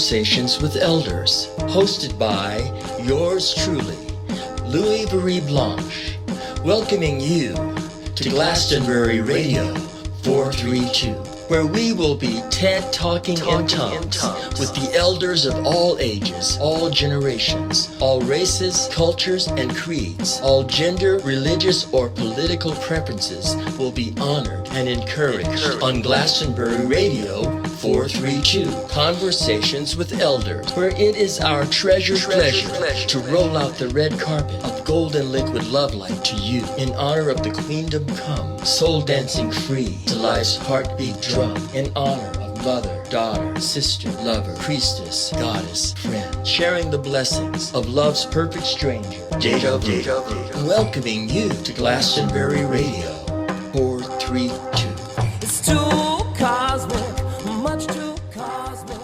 Conversations with Elders, hosted by yours truly, Louis-Virie Blanche, welcoming you to Glastonbury Radio 432, where we will be TED-talking in tongues with the elders of all ages, all generations, all races, cultures, and creeds. All gender, religious, or political preferences will be honored and encouraged on Glastonbury Radio 432, Conversations with Elders, where it is our treasure pleasure to roll out the red carpet of golden liquid love light to you in honor of the Queendom Come, soul dancing free to life's heartbeat drum, in honor of mother, daughter, sister, lover, priestess, goddess, friend, sharing the blessings of love's perfect stranger, Deja Vu, welcoming you to Glastonbury Radio 432. It's too cosmic, much too cosmic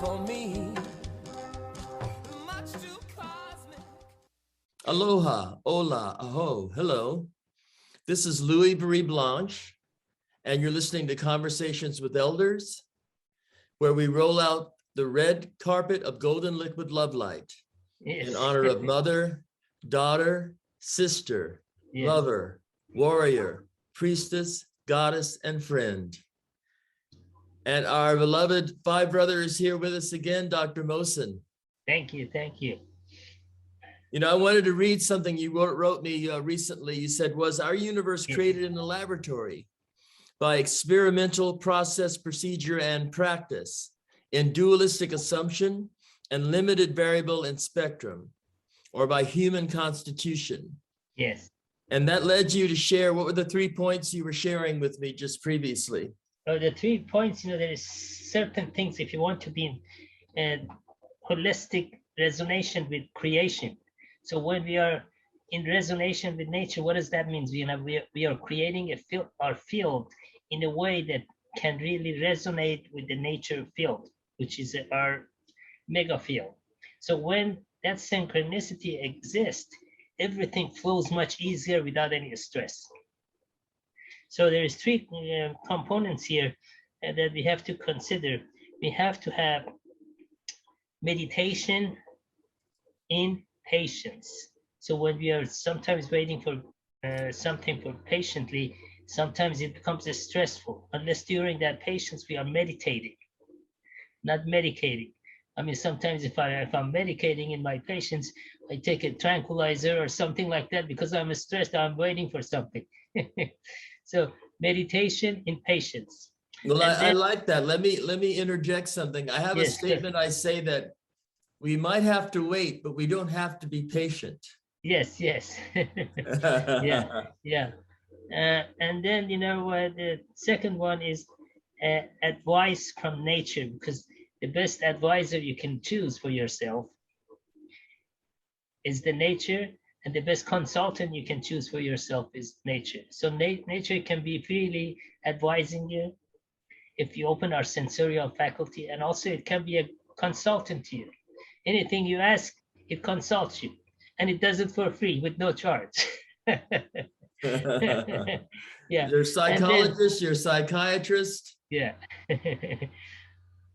for me. Much too cosmic. Aloha, hola, aho, hello. This is Louis-Virie Blanche, and you're listening to Conversations with Elders, where we roll out the red carpet of golden liquid love light in honor of mother, daughter, sister, lover, warrior, priestess, goddess, and friend. And our beloved five brother is here with us again, Dr. Mosen. Thank you, thank you. You know, I wanted to read something you wrote me recently. You said, was our universe created in the laboratory by experimental process, procedure, and practice in dualistic assumption and limited variable in spectrum, or by human constitution? Yes. And that led you to share, what were the 3 points you were sharing with me just previously? So the 3 points, there is certain things, if you want to be in holistic resonation with creation. So when we are in resonation with nature, what does that mean? We are creating our field in a way that can really resonate with the nature field, which is our mega field. So when that synchronicity exists, everything flows much easier without any stress. So there is 3 components here that we have to consider. We have to have meditation in patience. So when we are sometimes waiting for something for patiently, sometimes it becomes stressful, unless during that patience we are meditating, not medicating. I mean, sometimes if I'm medicating in my patience, I take a tranquilizer or something like that because I'm stressed, I'm waiting for something. So meditation in patience. Well, I like that. Let me interject something. I have a statement. I say that we might have to wait, but we don't have to be patient. Yes. Yeah. And then, the second one is advice from nature, because the best advisor you can choose for yourself is the nature, and the best consultant you can choose for yourself is nature. So nature can be freely advising you if you open our sensorial faculty, and also it can be a consultant to you. Anything you ask, it consults you, and it does it for free with no charge. Yeah. You're a psychologist, you're a psychiatrist. Yeah.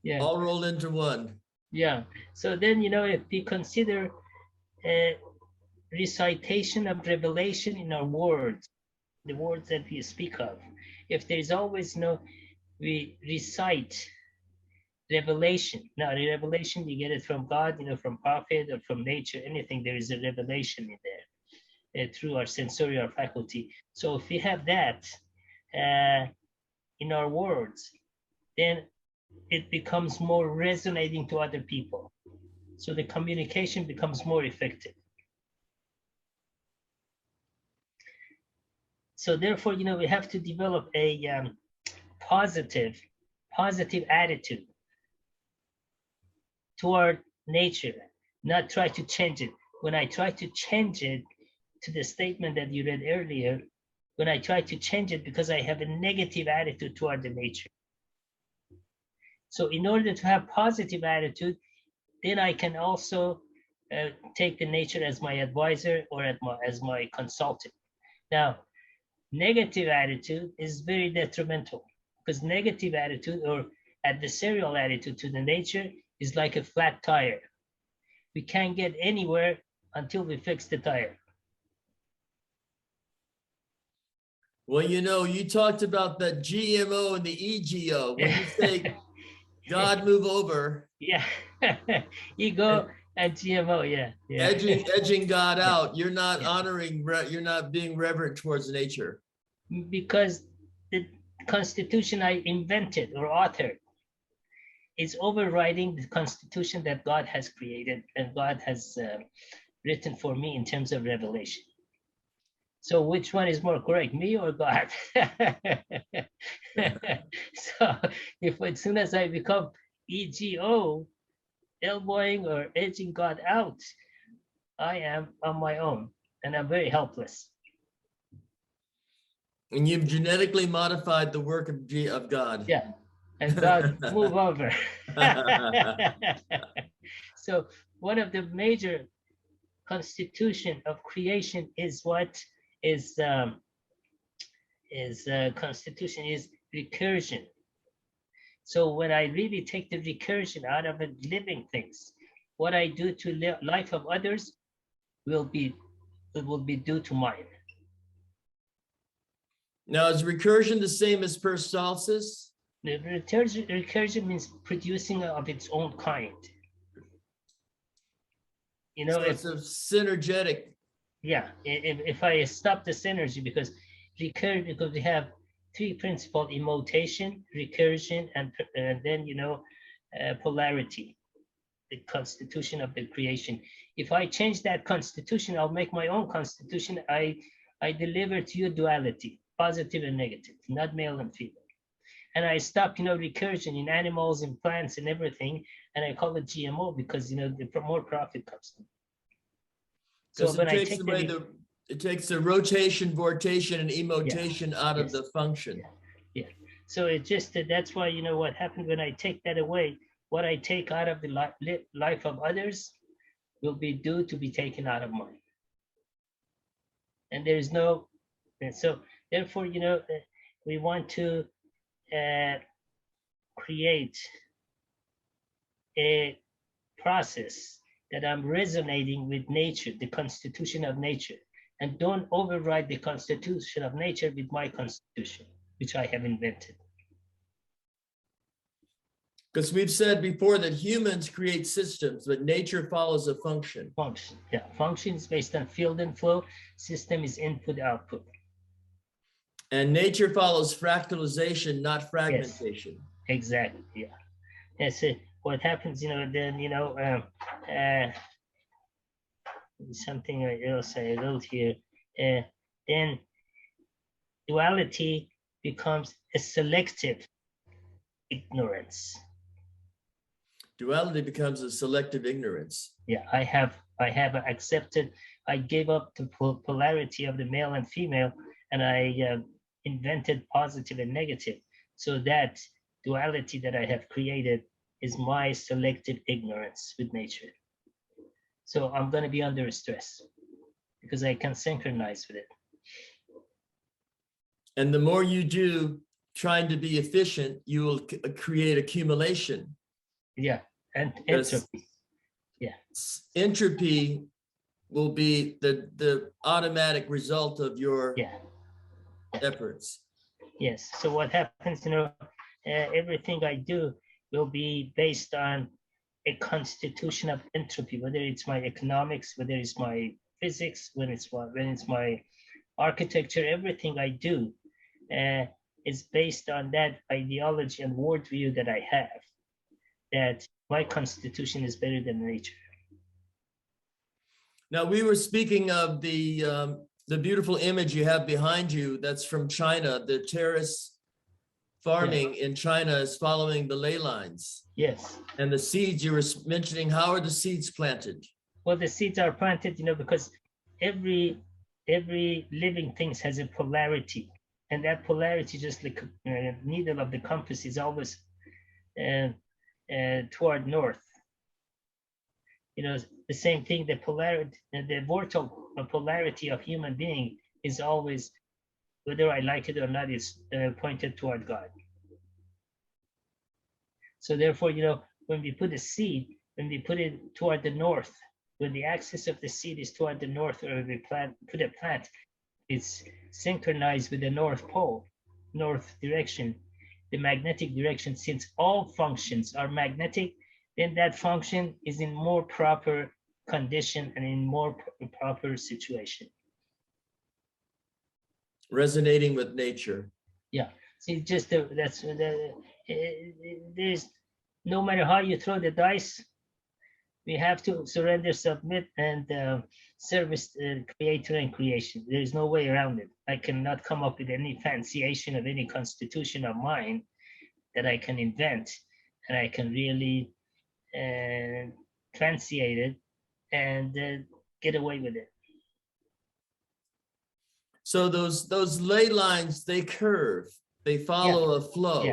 Yeah. All rolled into one. Yeah. So then, if we consider a recitation of revelation in our words, the words that we speak of, if there's always we recite revelation. Now, the revelation, you get it from God, from prophet or from nature, anything, there is a revelation in there through our sensorial faculty. So if we have that in our words, then it becomes more resonating to other people. So the communication becomes more effective. So therefore, we have to develop a positive attitude toward nature, not try to change it. When I try to change it to the statement that you read earlier, when I try to change it because I have a negative attitude toward the nature. So in order to have positive attitude, then I can also take the nature as my advisor or as my consultant. Now, negative attitude is very detrimental, because negative attitude or adversarial attitude to the nature is like a flat tire. We can't get anywhere until we fix the tire. Well, you know, you talked about the GMO and the EGO. When you say God move over, Yeah, ego and GMO. Yeah, yeah. edging God Yeah. out, you're not Yeah. honoring, you're not being reverent towards nature. Because the constitution I invented or authored is overriding the constitution that God has created and God has written for me in terms of revelation. So which one is more correct, me or God? So if as soon as I become EGO, elbowing or edging God out, I am on my own and I'm very helpless. And you've genetically modified the work of God. Yeah, and God move over. So one of the major constitution of creation is what is constitution is recursion. So when I really take the recursion out of living things, what I do to life of others will be due to mine. Now, is recursion the same as peristalsis? The recursion means producing of its own kind. You know, So it's a synergetic. Yeah, if I stop the synergy, because we have three principles: immutation, recursion, and then polarity, the constitution of the creation. If I change that constitution, I'll make my own constitution. I deliver to you duality, positive and negative, not male and female. And I stop, recursion in animals, in plants, and everything, and I call it GMO because the more profit comes. So when it takes the rotation, vortation, and immutation out of the function. Yeah. So it just that's why what happened when I take that away. What I take out of the life of others will be due to be taken out of mine. And there is no, and so therefore we want to create a process that I'm resonating with nature, the constitution of nature, and don't override the constitution of nature with my constitution, which I have invented. Because we've said before that humans create systems, but nature follows a function. Function, yeah. Function is based on field and flow. System is input, output. And nature follows fractalization, not fragmentation. Yes, exactly, yeah. That's it. What happens, then, something else I wrote here, then duality becomes a selective ignorance. Duality becomes a selective ignorance. Yeah, I have accepted, I gave up the polarity of the male and female, and I invented positive and negative. So that duality that I have created is my selective ignorance with nature. So I'm going to be under stress because I can synchronize with it. And the more you do trying to be efficient, you will create accumulation. Yeah, and entropy. Yeah. Entropy will be the automatic result of your efforts. Yes. So what happens, everything I do will be based on a constitution of entropy, whether it's my economics, whether it's my physics, when it's my architecture, everything I do is based on that ideology and worldview that I have, that my constitution is better than nature. Now, we were speaking of the beautiful image you have behind you. That's from China. The terrace farming in China is following the ley lines. Yes. And the seeds you were mentioning, how are the seeds planted? Well, the seeds are planted, because every living thing has a polarity, and that polarity, just like needle of the compass, is always toward north. The same thing, the polarity, the vortal polarity of human being is always, whether I like it or not, is pointed toward God. So therefore, when we put a seed, when we put it toward the north, when the axis of the seed is toward the north, or we put a plant, it's synchronized with the North Pole, north direction, the magnetic direction. Since all functions are magnetic, then that function is in more proper condition and in more proper situation. Resonating with nature. Yeah. See, just there's no matter how you throw the dice, we have to surrender, submit, and service the creator and creation. There is no way around it. I cannot come up with any fanciation of any constitution of mine that I can invent, and I can really translate it and get away with it. So those ley lines, they curve, they follow a flow.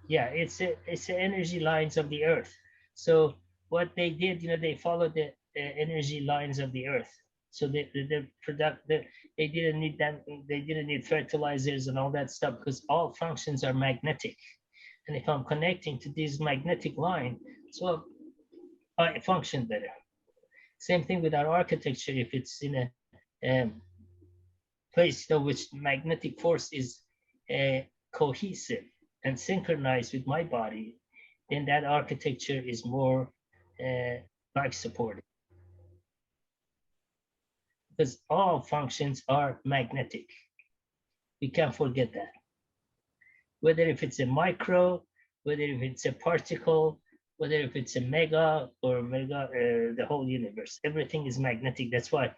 Yeah, it's the energy lines of the earth. So what they did, they followed the energy lines of the earth. So they didn't need that. They didn't need fertilizers and all that stuff, because all functions are magnetic. And if I'm connecting to this magnetic line, so I function better. Same thing with our architecture. If it's in a place which magnetic force is cohesive and synchronized with my body, then that architecture is more life supporting. Because all functions are magnetic. We can't forget that. Whether if it's a micro, whether if it's a particle, whether if it's a mega or the whole universe, everything is magnetic. That's why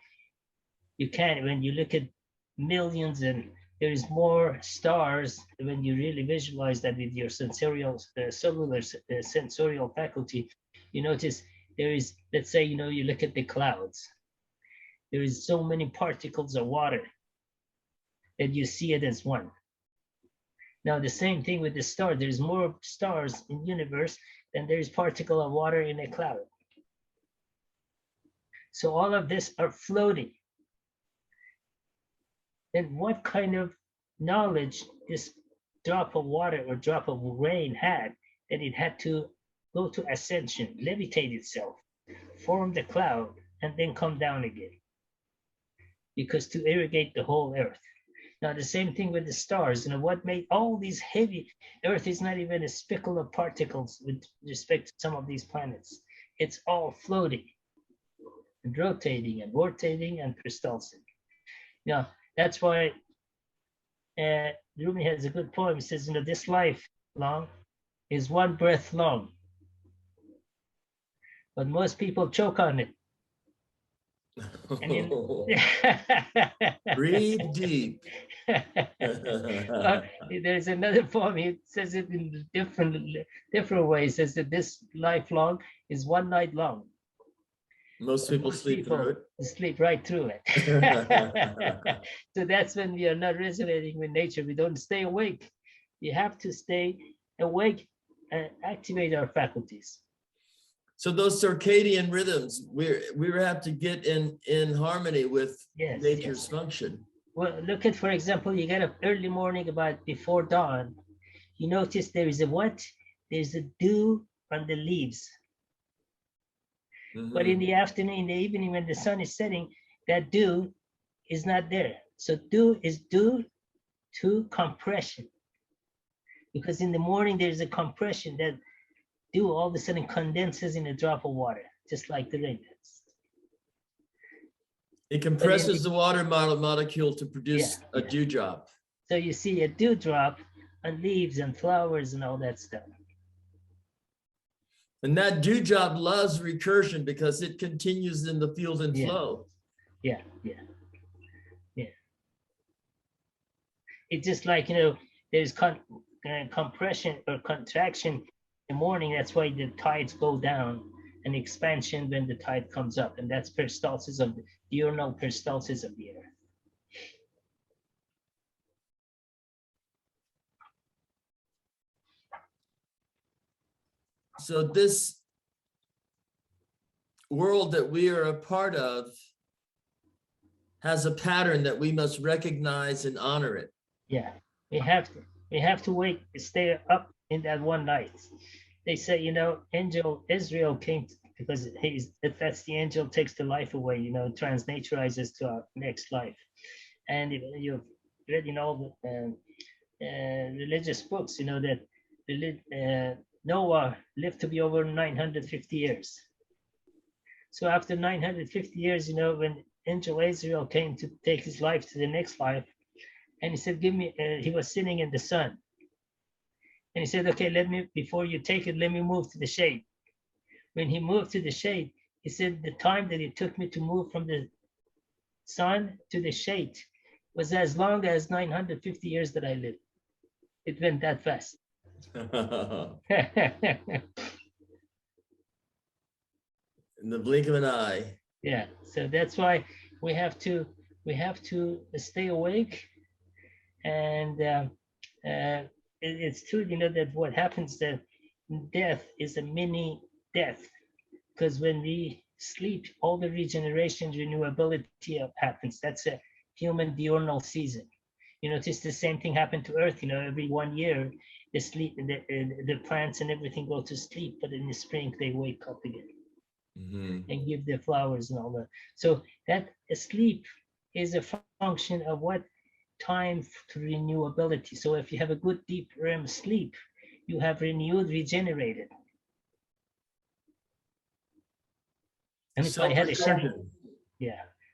you can't, when you look at millions, and there is more stars, when you really visualize that with your sensorial, cellular sensorial faculty, you notice there is, let's say, you look at the clouds, there is so many particles of water that you see it as one. Now, the same thing with the star. There's more stars in the universe than there is particle of water in a cloud. So all of this are floating. Then what kind of knowledge this drop of water or drop of rain had, that it had to go to ascension, levitate itself, form the cloud, and then come down again, because to irrigate the whole earth. Now, the same thing with the stars. What made all these heavy, earth is not even a speckle of particles with respect to some of these planets. It's all floating and rotating and rotating and crystallizing. Now, that's why Rumi has a good poem. He says, this life long is one breath long, but most people choke on it. Breathe deep. There's another poem. He says it in different ways. Says that this life long is one night long. Most people sleep through it. Sleep right through it. So that's when we are not resonating with nature. We don't stay awake. We have to stay awake and activate our faculties. So those circadian rhythms, we have to get in harmony with nature's function. Well, look at, for example, you get up early morning, about before dawn. You notice there is a what? There's a dew on the leaves. Mm-hmm. But in the afternoon, in the evening, when the sun is setting, that dew is not there. So dew is due to compression. Because in the morning, there's a compression that dew all of a sudden condenses in a drop of water, just like the rain does. It compresses the water molecule to produce a dewdrop. So you see a dewdrop on leaves and flowers and all that stuff. And that dewdrop loves recursion because it continues in the field and flow. Yeah. It's just like, there's compression or contraction in the morning. That's why the tides go down, and expansion when the tide comes up. And that's peristalsis of the diurnal peristalsis of the earth. So this world that we are a part of has a pattern that we must recognize and honor it. Yeah, we have to wait, stay up in that one night. they say, angel Israel came because if that's the angel takes the life away, transnaturalizes to our next life. And if you've read in all the religious books, that Noah lived to be over 950 years. So after 950 years, when angel Israel came to take his life to the next life, and he said, he was sitting in the sun. And he said, okay, before you take it, let me move to the shade. When he moved to the shade, he said, the time that it took me to move from the sun to the shade was as long as 950 years that I lived. It went that fast. In the blink of an eye. Yeah, so that's why we have to stay awake, and it's true, that what happens, that death is a mini death, because when we sleep, all the regeneration, renewability happens. That's a human diurnal season. Just the same thing happened to Earth. Every 1 year, the plants and everything go to sleep, but in the spring they wake up again. Mm-hmm. And give their flowers and all that. So that sleep is a function of what time to renewability. So if you have a good deep REM sleep, you have renewed, regenerated. And if I had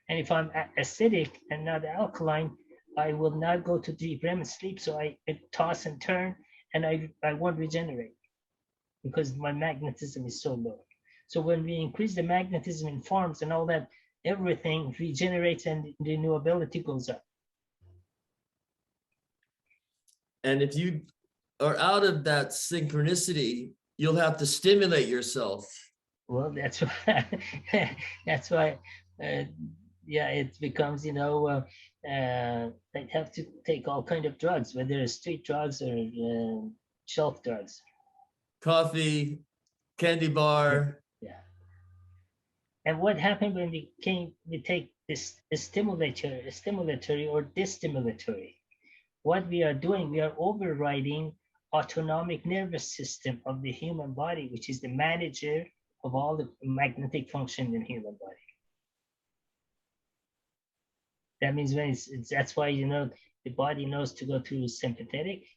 and if I'm acidic and not alkaline, I will not go to deep REM sleep. So I toss and turn, and I won't regenerate because my magnetism is so low. So when we increase the magnetism in forms and all that, everything regenerates and renewability goes up. And if you are out of that synchronicity, you'll have to stimulate yourself. Well, that's why, it becomes, they have to take all kind of drugs, whether it's street drugs or shelf drugs. Coffee, candy bar. Yeah. And what happened when we take this stimulatory or destimulatory? What we are doing, we are overriding autonomic nervous system of the human body, which is the manager of all the magnetic function in human body. That means that's why, the body knows to go to sympathetic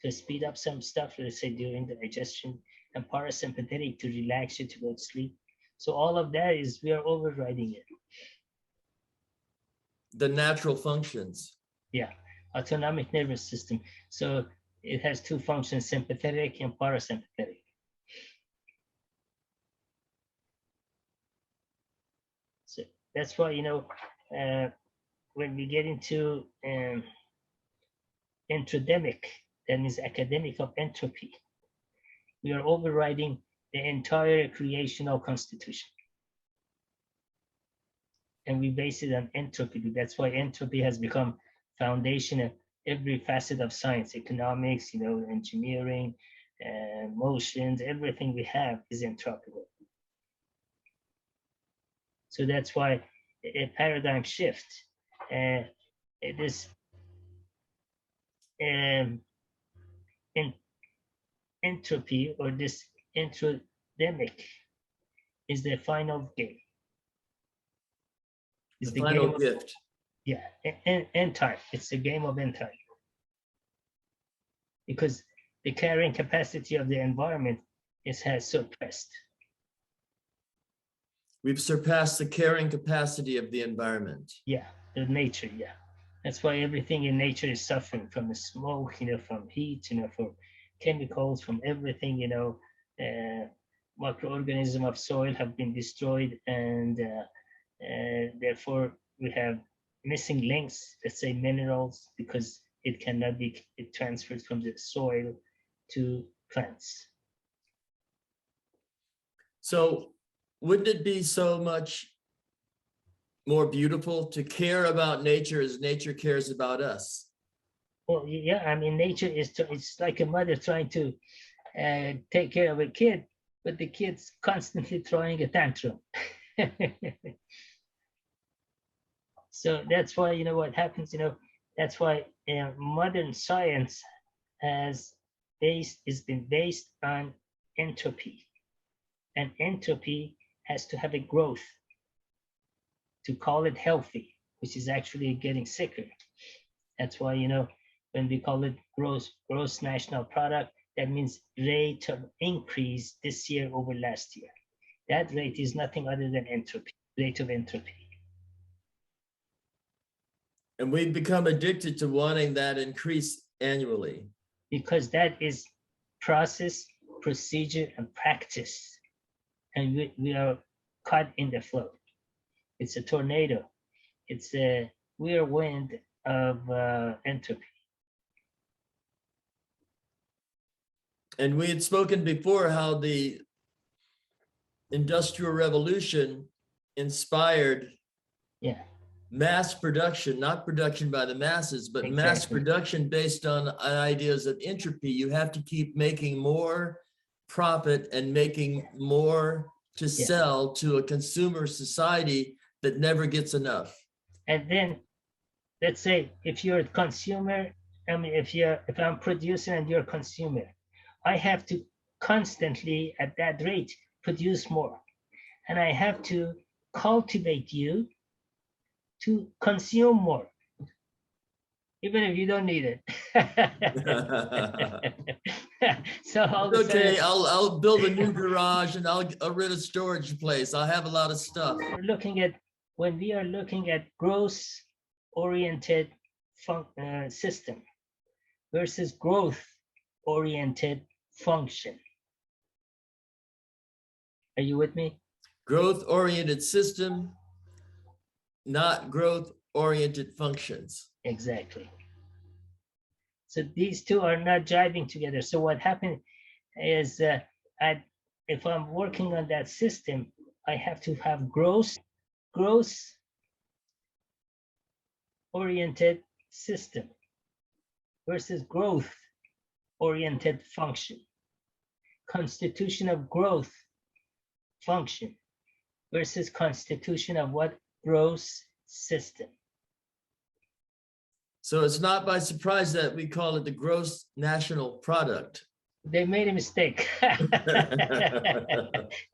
to speed up some stuff, let's say during the digestion, and parasympathetic to relax you to go to sleep. So all of that is, we are overriding it. The natural functions. Yeah, autonomic nervous system. So it has two functions, sympathetic and parasympathetic. So that's why, when we get into entrodemic, that means academic of entropy, we are overriding the entire creational constitution. And we base it on entropy. That's why entropy has become foundation of every facet of science, economics, engineering, motions, everything we have is entropical. So that's why a paradigm shift, this entropy or this entrodemic is the final game. It's the final gift. Yeah, end time. It's the game of end time. Because the carrying capacity of the environment has suppressed. We've surpassed the carrying capacity of the environment. Yeah, the nature, yeah. That's why everything in nature is suffering from the smoke, from heat, from chemicals, from everything, microorganisms of soil have been destroyed, and therefore we have missing links, let's say minerals, because it cannot be transferred from the soil to plants. So wouldn't it be so much more beautiful to care about nature as nature cares about us? Well, yeah, I mean, nature it's like a mother trying to take care of a kid, but the kid's constantly throwing a tantrum. So that's why, what happens, that's why modern science has been based on entropy. And entropy has to have a growth to call it healthy, which is actually getting sicker. That's why, when we call it gross national product, that means rate of increase this year over last year. That rate is nothing other than entropy, rate of entropy. And we've become addicted to wanting that increase annually. Because that is process, procedure, and practice. And we are caught in the flow. It's a tornado. It's a whirlwind of entropy. And we had spoken before how the Industrial Revolution inspired mass production, not production by the masses, but mass production based on ideas of entropy. You have to keep making more profit and making more to sell to a consumer society that never gets enough. And then, let's say if you're a consumer, if I'm producer and you're a consumer, I have to constantly at that rate produce more. And I have to cultivate you to consume more, even if you don't need it. So okay, I'll build a new garage and I'll rent a storage place. I'll have a lot of stuff. When we are looking at growth-oriented system versus growth-oriented function. Are you with me? Growth-oriented system, not growth-oriented functions. Exactly. So these two are not jiving together. So what happened is if I'm working on that system, I have to have growth-oriented system versus growth-oriented function. Constitution of growth function versus constitution of what? Growth system. So it's not by surprise that we call it the gross national product. They made a mistake.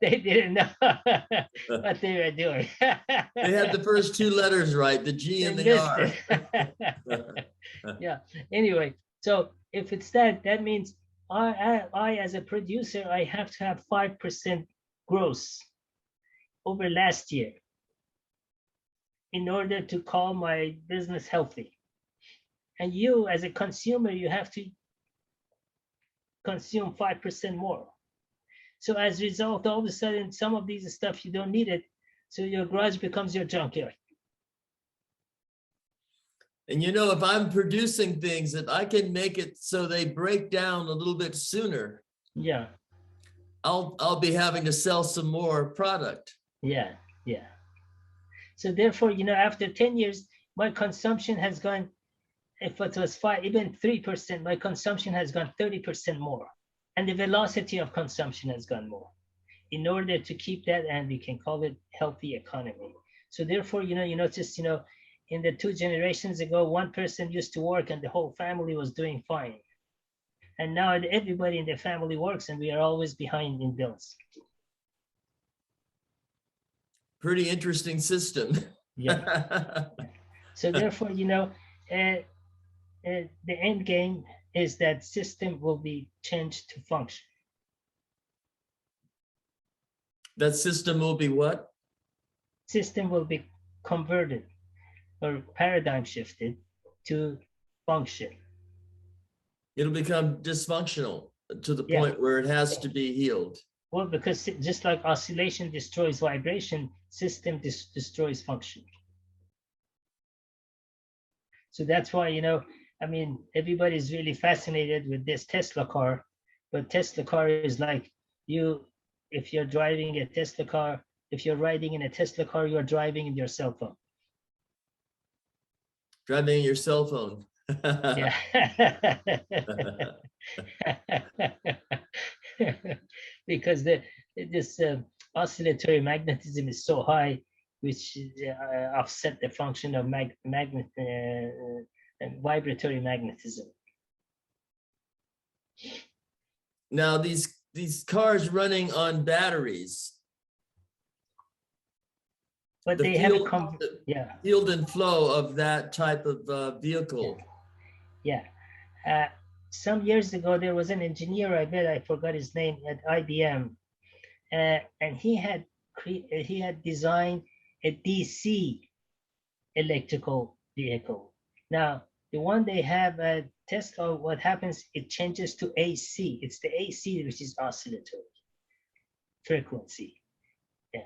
They didn't know what they were doing. They had the first two letters right, the G and the R. Yeah. Anyway, so if it's that means I as a producer, I have to have 5% growth over last year in order to call my business healthy. And you as a consumer, you have to consume 5% more. So as a result, all of a sudden, some of these stuff you don't need it. So your garage becomes your junkyard. And if I'm producing things that I can make it so they break down a little bit sooner, yeah, I'll be having to sell some more product. Yeah. So therefore, after 10 years, my consumption has gone, if it was 5, even 3%, my consumption has gone 30% more. And the velocity of consumption has gone more. In order to keep that, and we can call it healthy economy. So therefore, you notice, in the 2 generations ago, one person used to work and the whole family was doing fine. And now everybody in the family works and we are always behind in bills. Pretty interesting system. Yeah. So therefore, the end game is that system will be changed to function. That system will be what? System will be converted or paradigm shifted to function. It'll become dysfunctional to the point where it has to be healed. Well, because just like oscillation destroys vibration, system destroys function. So that's why, everybody's really fascinated with this Tesla car, but Tesla car is like if you're driving a Tesla car, if you're riding in a Tesla car, you're driving in your cell phone. Driving in your cell phone. Yeah. Because this oscillatory magnetism is so high, which offset the function of vibratory magnetism. Now, these these cars running on batteries. But The they field, have field and flow of that type of vehicle. Yeah. Some years ago, there was an engineer, I bet I forgot his name, at IBM, and he had designed a DC electrical vehicle. Now, the one they have at Tesla, what happens, it changes to AC. It's the AC which is oscillatory frequency. Yeah.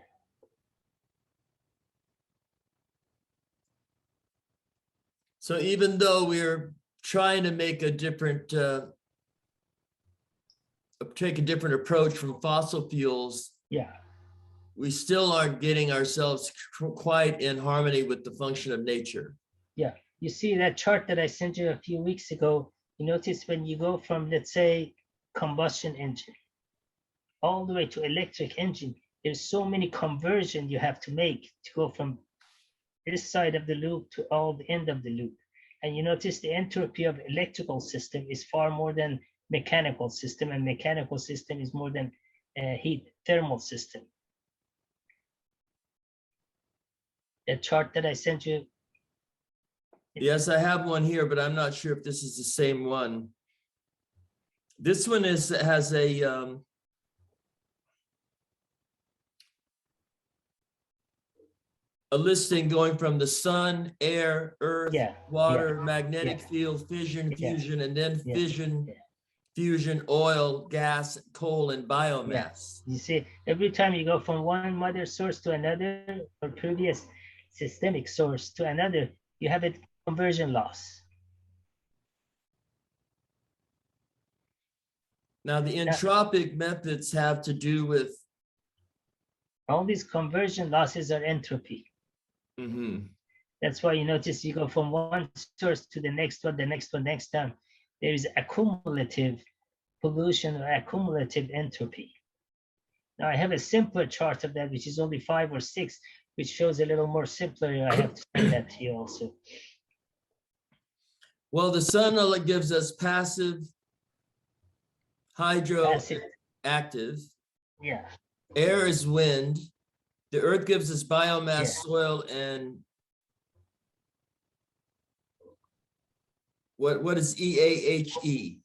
So even though we're trying to make a different, take a different approach from fossil fuels, we still aren't getting ourselves quite in harmony with the function of nature. Yeah, you see that chart that I sent you a few weeks ago, you notice when you go from, let's say, combustion engine, all the way to electric engine, there's so many conversions you have to make to go from this side of the loop to all the end of the loop. And you notice the entropy of electrical system is far more than mechanical system, and mechanical system is more than heat thermal system. The chart that I sent you. Yes, I have one here, but I'm not sure if this is the same one. This one has a listing going from the sun, air, earth, water, magnetic field, fission, fusion, and then fission, fusion, oil, gas, coal, and biomass. You see, every time you go from one mother source to another, or previous systemic source to another, you have a conversion loss. Now, the entropic methods have to do with all these conversion losses are entropy. That's why you notice you go from one source to the next one, next time. There is accumulative pollution or accumulative entropy. Now I have a simpler chart of that, which is only 5 or 6, which shows a little more simpler. I have to send that to you also. Well, the sun gives us passive, hydro, active. Yeah. Air is wind. The earth gives us biomass, soil, and what is EAHE?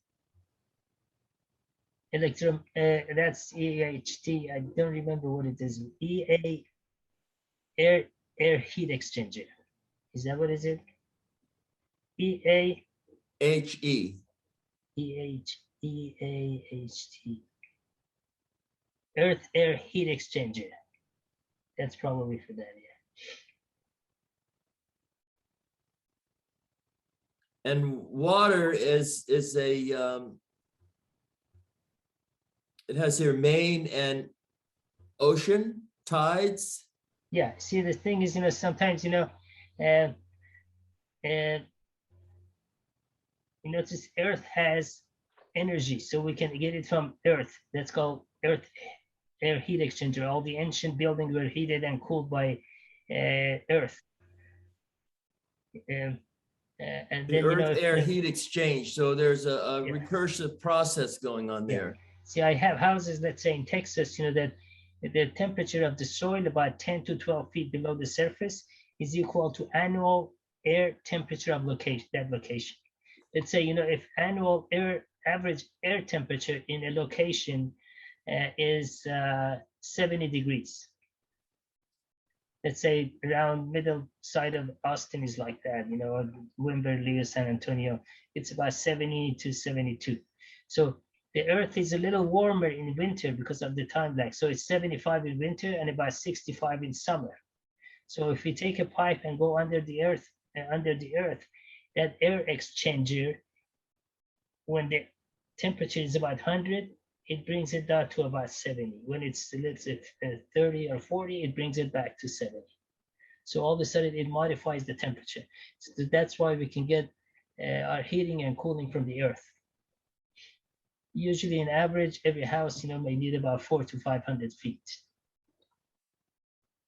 Electrum, that's EAHT. I don't remember what it is. Air heat exchanger. Is that what is it? EAHE. EAHT. Earth air heat exchanger. That's probably for that, And water is a it has here main and ocean tides. Yeah. See, the thing is, sometimes, notice Earth has energy, so we can get it from Earth. That's called Earth air heat exchanger. All the ancient buildings were heated and cooled by Earth. And the then, Earth air heat exchange. So there's a recursive process going on there. See, I have houses, let's say in Texas, that the temperature of the soil about 10 to 12 feet below the surface is equal to annual air temperature of that location. Let's say, if annual average air temperature in a location is 70 degrees. Let's say around middle side of Austin is like that, Wimberley or San Antonio, it's about 70 to 72. So the Earth is a little warmer in winter because of the time lag. So it's 75 in winter and about 65 in summer. So if we take a pipe and go under the Earth, that air exchanger, when the temperature is about 100, it brings it down to about 70. When it's, let's say, 30 or 40, it brings it back to 70. So all of a sudden, it modifies the temperature. So that's why we can get our heating and cooling from the Earth. Usually, in average, every house, may need about 400 to 500 feet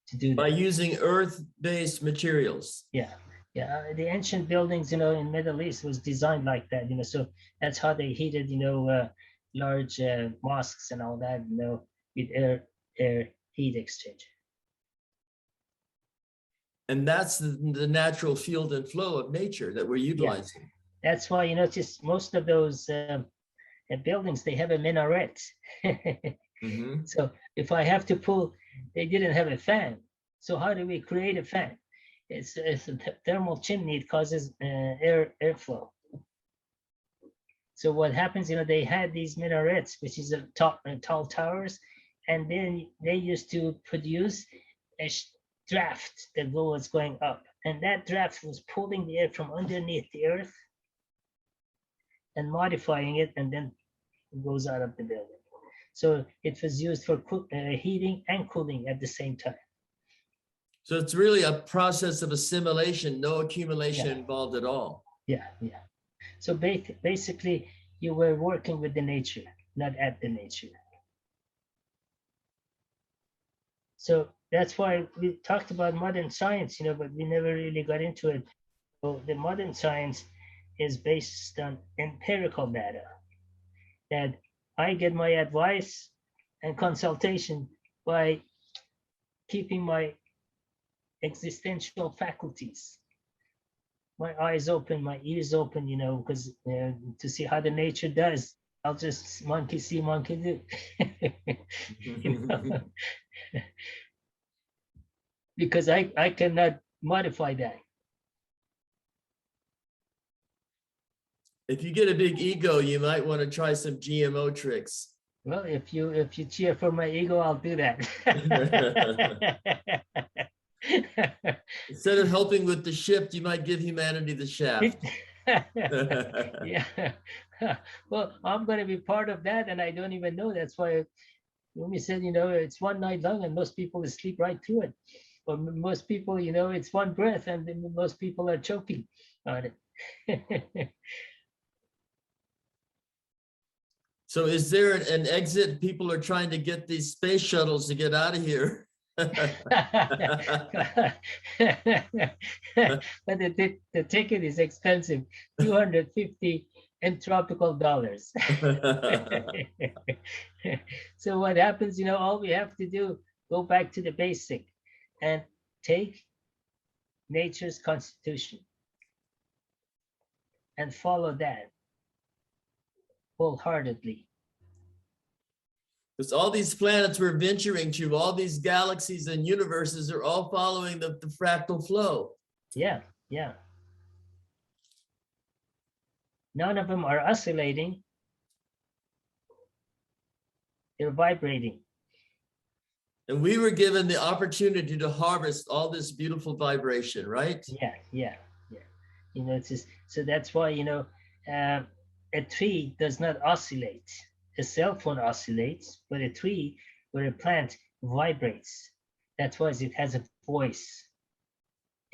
to do that. By using Earth-based materials. Yeah. The ancient buildings, in Middle East was designed like that, so that's how they heated, large mosques and all that, with air heat exchange. And that's the natural field and flow of nature that we're utilizing. Yeah. That's why, just most of those buildings, they have a minaret. Mm-hmm. So if I have to pull, they didn't have a fan. So how do we create a fan? It's a thermal chimney. It causes airflow. So what happens, they had these minarets, which is tall towers, and then they used to produce a draft that was going up, and that draft was pulling the air from underneath the earth and modifying it, and then it goes out of the building. So it was used for heating and cooling at the same time. So it's really a process of assimilation, no accumulation involved at all. Yeah. So basically, you were working with the nature, not at the nature. So that's why we talked about modern science, but we never really got into it. So the modern science is based on empirical data, that I get my advice and consultation by keeping my existential faculties, my eyes open, my ears open, because to see how the nature does. I'll just monkey see, monkey do. Because I cannot modify that. If you get a big ego, you might want to try some GMO tricks. Well, if you cheer for my ego, I'll do that. Instead of helping with the shift, you might give humanity the shaft. Yeah. Well, I'm going to be part of that, and I don't even know. That's why Rumi said, it's one night long, and most people sleep right through it. Or most people, it's one breath, and then most people are choking on it. So is there an exit? People are trying to get these space shuttles to get out of here. But the ticket is expensive, $250 entropical dollars. So what happens, all we have to do, go back to the basic and take nature's constitution and follow that wholeheartedly. Because all these planets we're venturing to, all these galaxies and universes are all following the fractal flow. Yeah. None of them are oscillating. They're vibrating. And we were given the opportunity to harvest all this beautiful vibration, right? Yeah. It's just, so that's why, a tree does not oscillate. A cell phone oscillates, but a tree or a plant vibrates. That's why it has a voice,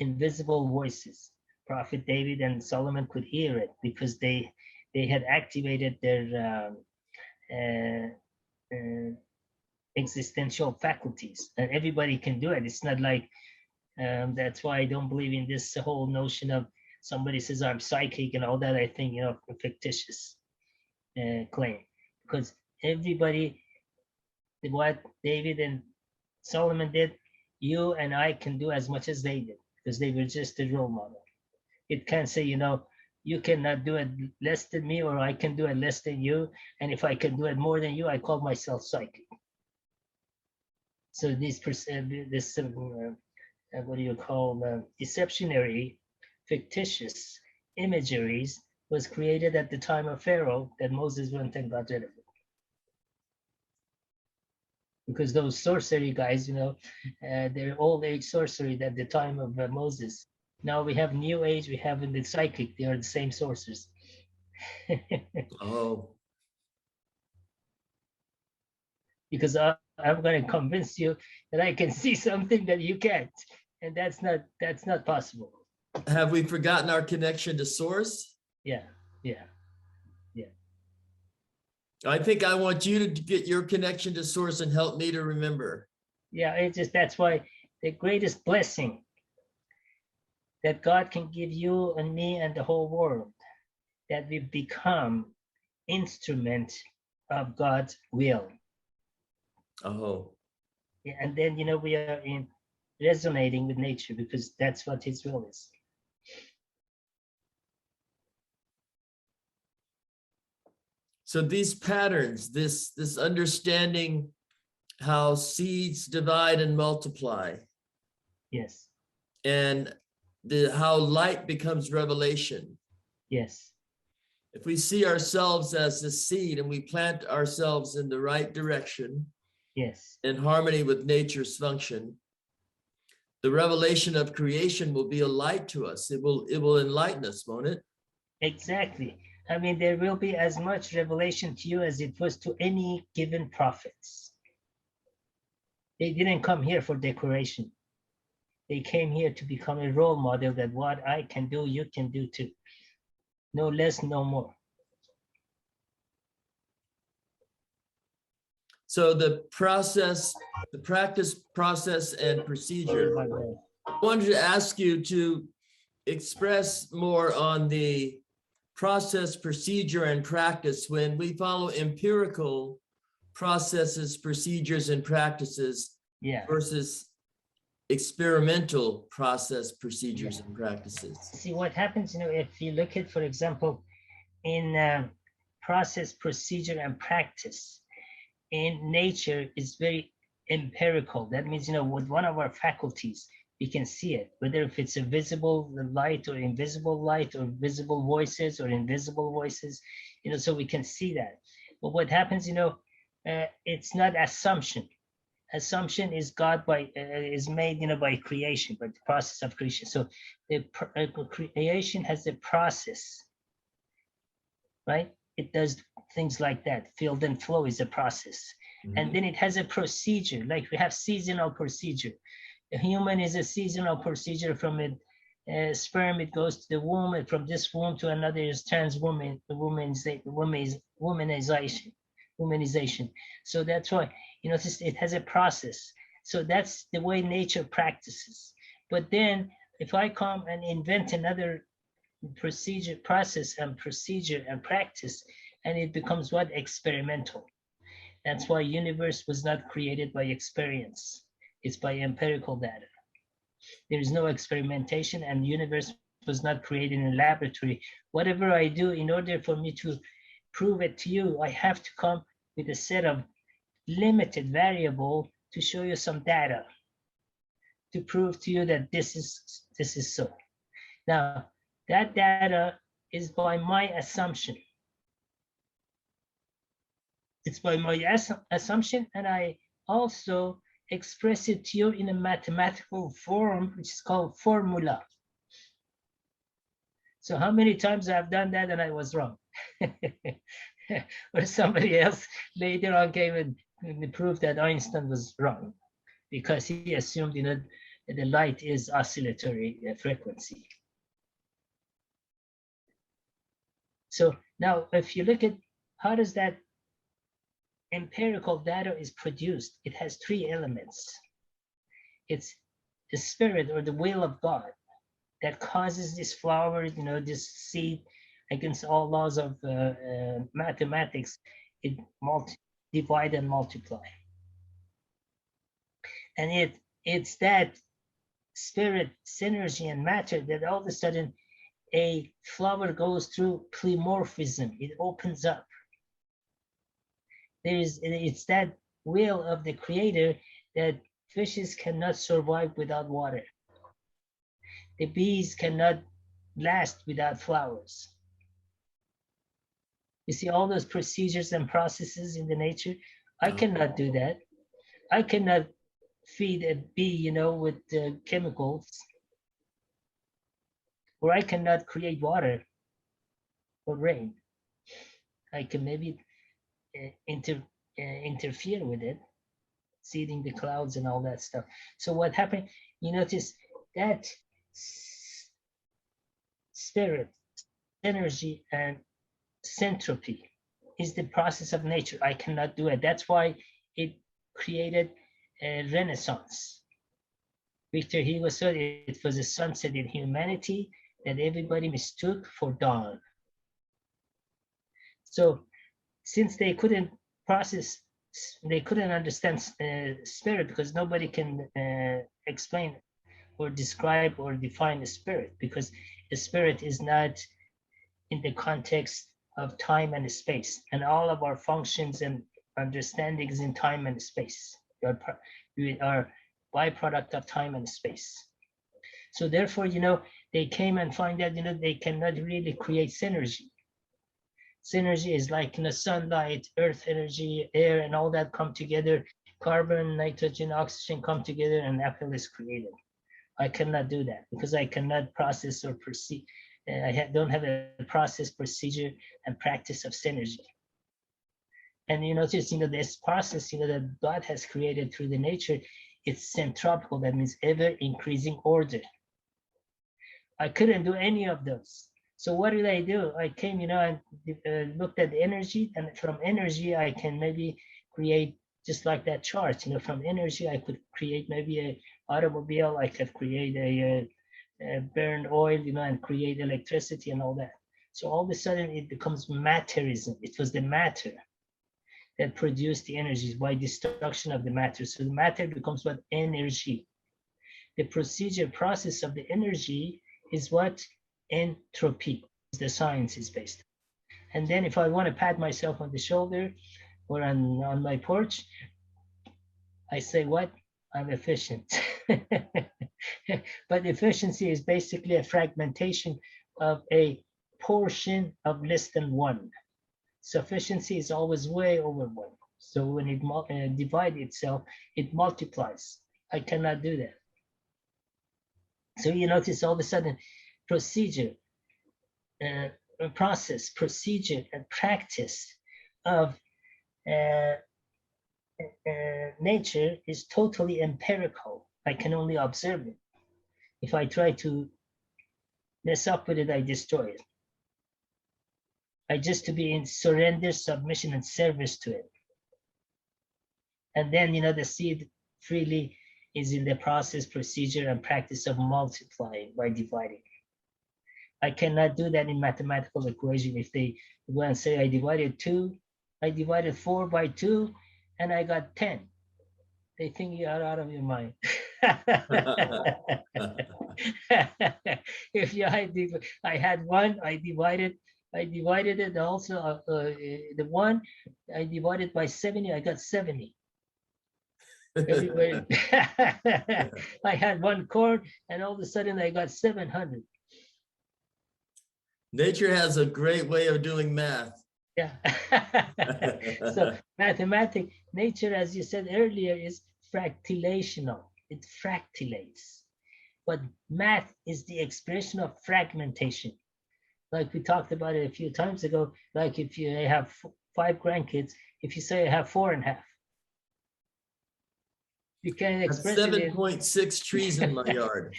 invisible voices. Prophet David and Solomon could hear it because they had activated their existential faculties, and everybody can do it. It's not like that's why I don't believe in this whole notion of somebody says I'm psychic and all that. I think a fictitious claim, because everybody, what David and Solomon did, you and I can do as much as they did, because they were just a role model. It can't say you cannot do it less than me, or I can do it less than you, and if I can do it more than you, I call myself psychic. So this what do you call deceptionary, fictitious imageries was created at the time of Pharaoh that Moses went and got rid of it. Because those sorcery guys, they're old age sorcery at the time of Moses. Now we have new age, we have in the psychic, they are the same sorcerers. Oh. Because I'm going to convince you that I can see something that you can't, and that's not possible. Have we forgotten our connection to source? Yeah. I think I want you to get your connection to source and help me to remember. Yeah, that's why the greatest blessing that God can give you and me and the whole world, that we've become instrument of God's will. Oh. Yeah, and then, we are in resonating with nature because that's what his will is. So these patterns, this understanding how seeds divide and multiply. Yes. And how light becomes revelation. Yes. If we see ourselves as the seed and we plant ourselves in the right direction, yes, in harmony with nature's function, the revelation of creation will be a light to us. It will enlighten us, won't it? Exactly. I mean, there will be as much revelation to you as it was to any given prophets. They didn't come here for decoration. They came here to become a role model that what I can do, you can do too. No less, no more. So the process, the practice, process, and procedure. I wanted to ask you to express more on the process, procedure, and practice when we follow empirical processes, procedures, and practices versus experimental process, procedures, and practices. See what happens, if you look at, for example, in process, procedure, and practice, in nature is very empirical. That means, with one of our faculties, we can see it, whether if it's a visible light or invisible light or visible voices or invisible voices, so we can see that. But what happens, it's not assumption. Assumption is is made, by creation, by the process of creation. So the creation has a process, right? It does things like that. Field and flow is a process. Mm-hmm. And then it has a procedure, like we have seasonal procedure. A human is a seasonal procedure. From a sperm, it goes to the womb, and from this womb to another is womanization. So that's why, it has a process. So that's the way nature practices. But then if I come and invent another process and practice, and it becomes what? Experimental. That's why universe was not created by experience. It's by empirical data. There is no experimentation, and universe was not created in a laboratory. Whatever I do, in order for me to prove it to you, I have to come with a set of limited variable to show you some data to prove to you that this is so. Now, that data is by my assumption. It's by my assumption, and I also express it to you in a mathematical form, which is called formula. So how many times I've done that and I was wrong? Or somebody else later on came and proved that Einstein was wrong because he assumed, that the light is oscillatory frequency. So now, if you look at how does that empirical data is produced, it has three elements. It's the spirit or the will of God that causes this flower, this seed, against all laws of mathematics, it divide and multiply. And it's that spirit, synergy, and matter that all of a sudden a flower goes through polymorphism. It opens up. It's that will of the creator that fishes cannot survive without water. The bees cannot last without flowers. You see all those procedures and processes in the nature. I cannot do that. I cannot feed a bee, with chemicals. Or I cannot create water or rain. I can maybe interfere with it, seeding the clouds and all that stuff. So what happened, you notice that spirit, energy, and entropy is the process of nature. I cannot do it. That's why it created a renaissance. Victor Hugo said it was a sunset in humanity that everybody mistook for dawn. So since they couldn't process, they couldn't understand spirit because nobody can explain or describe or define a spirit, because the spirit is not in the context of time and space, and all of our functions and understandings in time and space. We are byproduct of time and space. So therefore, they came and find that, they cannot really create synergy. Synergy is like, sunlight, earth energy, air, and all that come together. Carbon, nitrogen, oxygen come together, and apple is created. I cannot do that because I cannot process or perceive. Don't have a process, procedure, and practice of synergy. And you notice, this process, that God has created through the nature, it's entropical. That means ever increasing order. I couldn't do any of those. So what did I do? I came, and looked at the energy, and from energy, I can maybe create just like that chart. From energy, I could create maybe an automobile. I could create a burn oil, and create electricity and all that. So all of a sudden, it becomes matterism. It was the matter that produced the energies by destruction of the matter. So the matter becomes what? Energy. The process of the energy is what? Entropy. The science is based. And then if I want to pat myself on the shoulder or on my porch, I say what? I'm efficient. But efficiency is basically a fragmentation of a portion of less than one. Sufficiency is always way over one. So when it divides itself, it multiplies. I cannot do that. So you notice all of a sudden, procedure, process, procedure, and practice of nature is totally empirical. I can only observe it. If I try to mess up with it, I destroy it. I just to be in surrender, submission, and service to it. And then, the seed freely is in the process, procedure, and practice of multiplying by dividing. I cannot do that in mathematical equation. If they go and say I divided 4 by 2, and I got 10. They think you are out of your mind. If I had 1, I divided it also. The 1, I divided by 70, I got 70. Everywhere. I had 1 chord, and all of a sudden I got 700. Nature has a great way of doing math. Yeah. So mathematics, nature, as you said earlier, is fractilational. It fractilates. But math is the expression of fragmentation. Like we talked about it a few times ago, like if you have 5 grandkids, if you say I have 4.5, you can express 7.6 trees in my yard.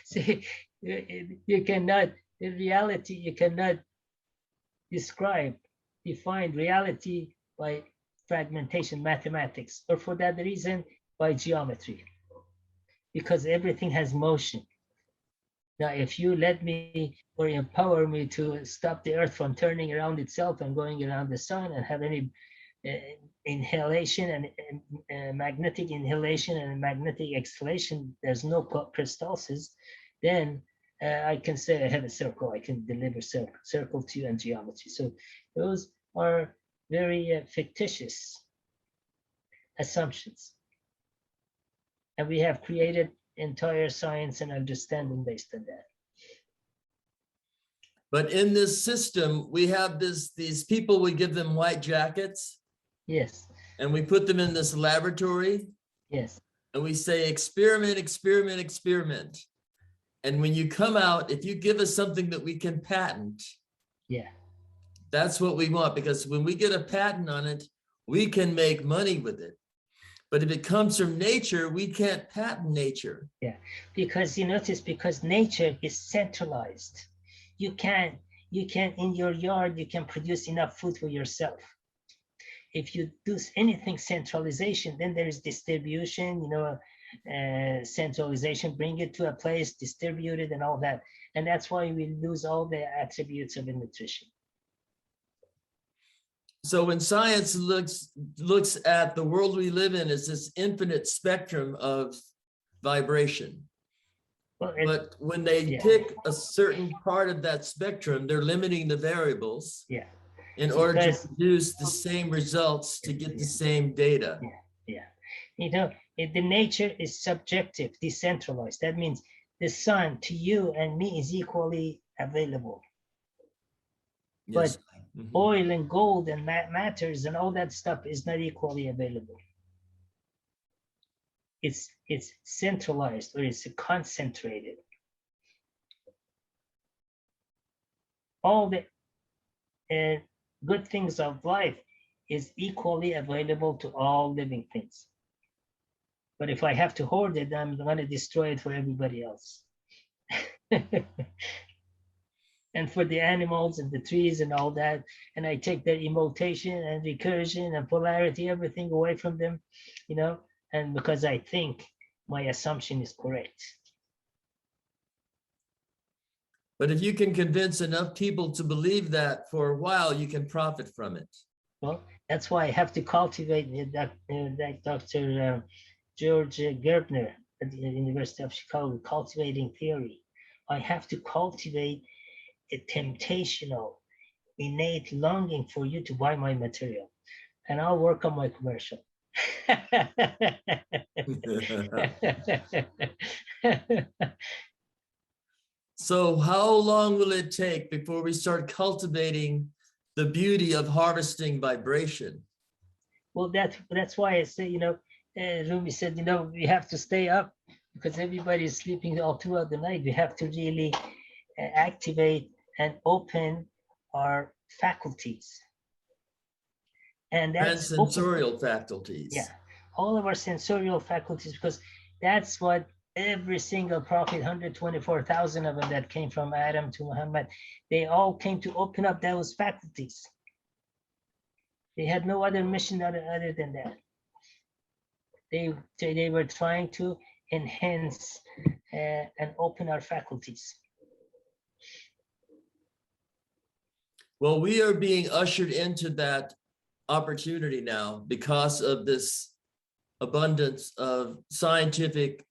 See, you cannot, in reality, you cannot define reality by fragmentation, mathematics, or for that reason, by geometry, because everything has motion. Now, if you let me or empower me to stop the earth from turning around itself and going around the sun and have any inhalation and magnetic inhalation and magnetic exhalation, there's no peristalsis, then I can say I have a circle. I can deliver circle to you and geometry. So those are very fictitious assumptions. And we have created entire science and understanding based on that. But in this system, we have these people, we give them white jackets. Yes. And we put them in this laboratory. Yes. And we say, experiment, experiment, experiment. And when you come out, if you give us something that we can patent, yeah, that's what we want, because when we get a patent on it, we can make money with it. But if it comes from nature, we can't patent nature. Yeah, because you notice, because nature is centralized. You can in your yard, you can produce enough food for yourself. If you do anything centralization, then there is distribution, centralization, bring it to a place, distribute it and all that. And that's why we lose all the attributes of nutrition. So when science looks at the world we live in as this infinite spectrum of vibration, but when they pick a certain part of that spectrum, they're limiting the variables in order to produce the same results to get the same data. You know, the nature is subjective, decentralized. That means the sun to you and me is equally available. But oil and gold and matters and all that stuff is not equally available. It's centralized, or it's concentrated. All the good things of life is equally available to all living things. But if I have to hoard it, I'm going to destroy it for everybody else. And for the animals and the trees and all that, and I take their immutation and recursion and polarity, everything away from them, you know, and because I think my assumption is correct. But if you can convince enough people to believe that for a while, you can profit from it. Well, that's why I have to cultivate Dr. George Gerbner at the University of Chicago, cultivating theory. I have to cultivate a temptational, innate longing for you to buy my material, and I'll work on my commercial. So how long will it take before we start cultivating the beauty of harvesting vibration? Well, that's why I say, you know, Rumi said, you know, we have to stay up because everybody is sleeping all throughout the night. We have to really activate and open our faculties. And that's sensorial faculties. Yeah, all of our sensorial faculties, because that's what every single prophet, 124,000 of them that came from Adam to Muhammad, they all came to open up those faculties. They had no other mission other than that. They were trying to enhance and open our faculties. Well, we are being ushered into that opportunity now because of this abundance of scientific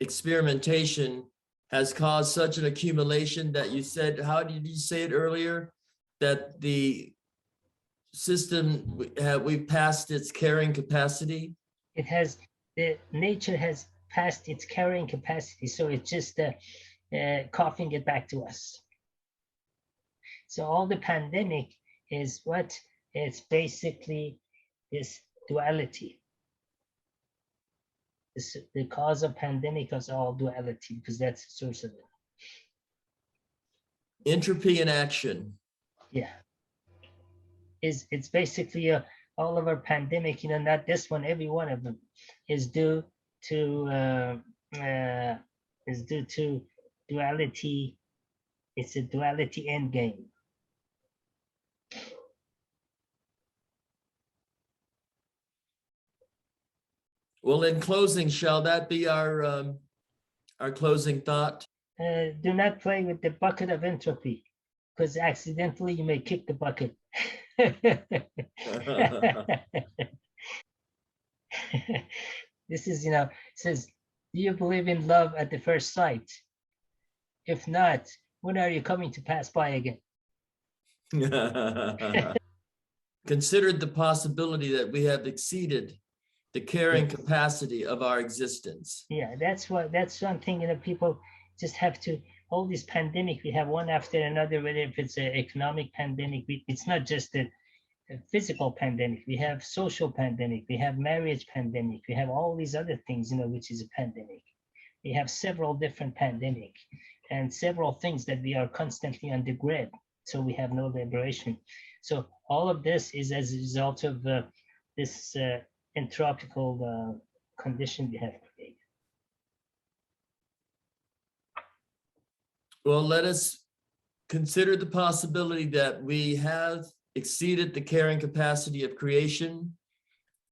experimentation has caused such an accumulation that you said, how did you say it earlier? That the system, we've passed its carrying capacity? It has, nature has passed its carrying capacity, so it's just coughing it back to us. So all the pandemic is what? It's basically this duality. The cause of pandemic is all duality, because that's the source of it. Entropy in action. Yeah. It's basically all of our pandemic, you know, not this one, every one of them is due to duality. It's a duality end game. Well, in closing, shall that be our closing thought? Do not play with the bucket of entropy, because accidentally you may kick the bucket. This is, you know, it says, do you believe in love at the first sight? If not, when are you coming to pass by again? Considered the possibility that we have exceeded the carrying capacity of our existence. Yeah, that's one thing, you know, people just have to, all this pandemic, we have one after another, whether if it's an economic pandemic, it's not just a physical pandemic, we have social pandemic, we have marriage pandemic, we have all these other things, you know, which is a pandemic. We have several different pandemic and several things that we are constantly on the grid, so we have no liberation. So all of this is as a result of this entropical condition we have created. Well, let us consider the possibility that we have exceeded the carrying capacity of creation,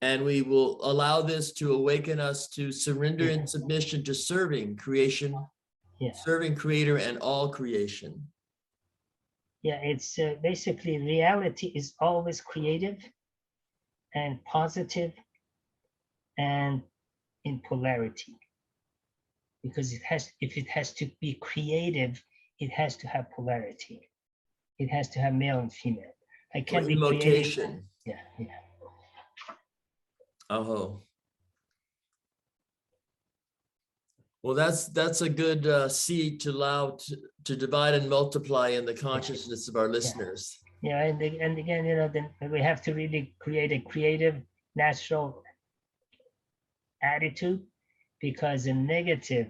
and we will allow this to awaken us to surrender and submission to serving creation, serving creator and all creation. Yeah, it's basically reality is always creative and positive and in polarity. Because if it has to be creative, it has to have polarity. It has to have male and female. I can't be creative. Yeah. Oh. Well, that's a good seed to allow to divide and multiply in the consciousness of our listeners. Yeah, and again, then we have to really create a creative, natural attitude, because a negative,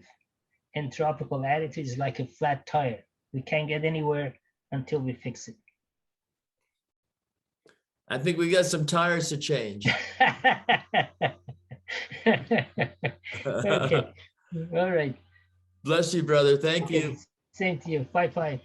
entropical attitude is like a flat tire. We can't get anywhere until we fix it. I think we got some tires to change. Okay. All right. Bless you, brother. Thank you. Same to you. Bye. Bye.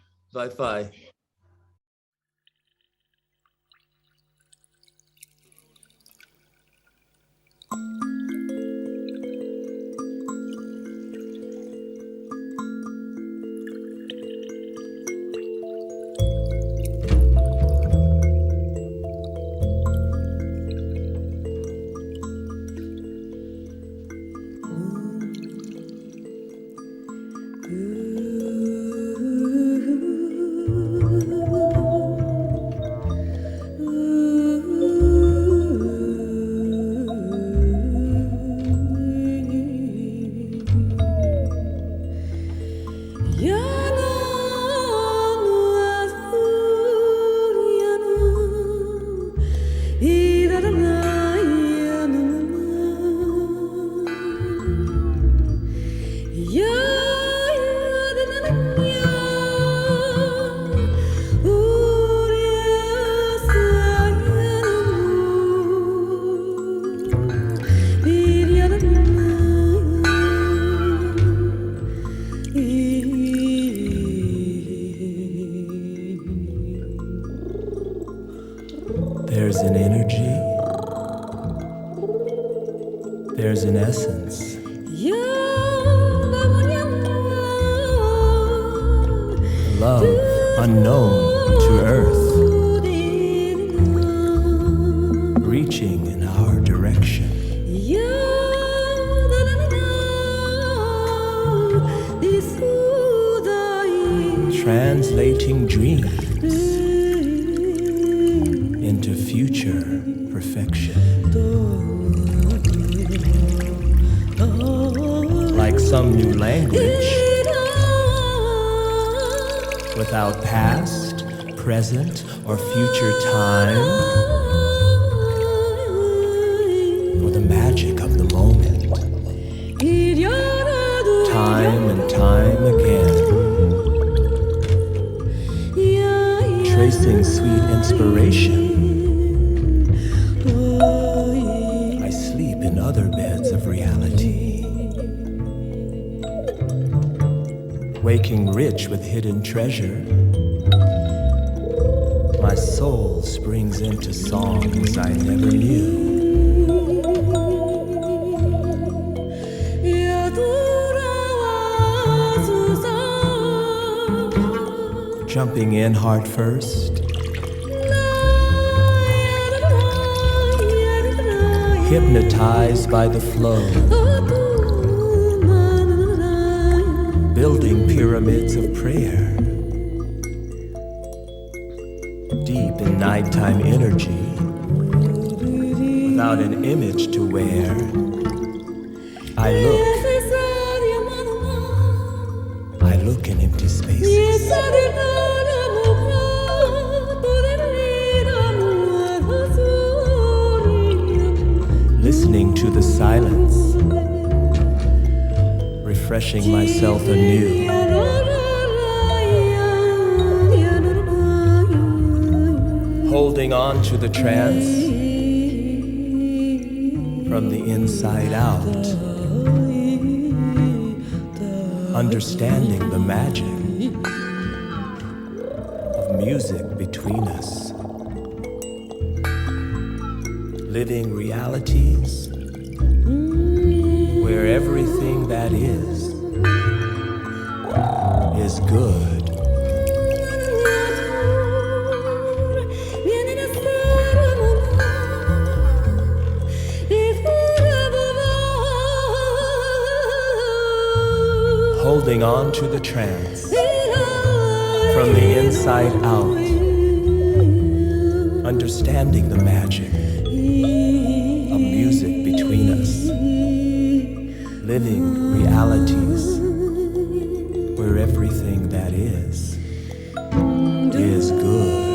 There's an energy, there's an essence. Love unknown to earth, reaching in our direction. Translating dreams into future perfection. Like some new language, without past, present, or future time, or the magic of the moment. Time and time again, tracing sweet inspiration. I sleep in other beds of reality, waking rich with hidden treasure. My soul springs into songs I never knew. Jumping in heart first, hypnotized by the flow, building pyramids of prayer, deep in nighttime energy, without an image to wear. I look in empty spaces, listening to the silence, refreshing myself anew. Holding on to the trance from the inside out, understanding the magic of music between us, living realities where everything that is good. holding on to the trance from the inside out, understanding the magic of music between us, living realities where everything that is good.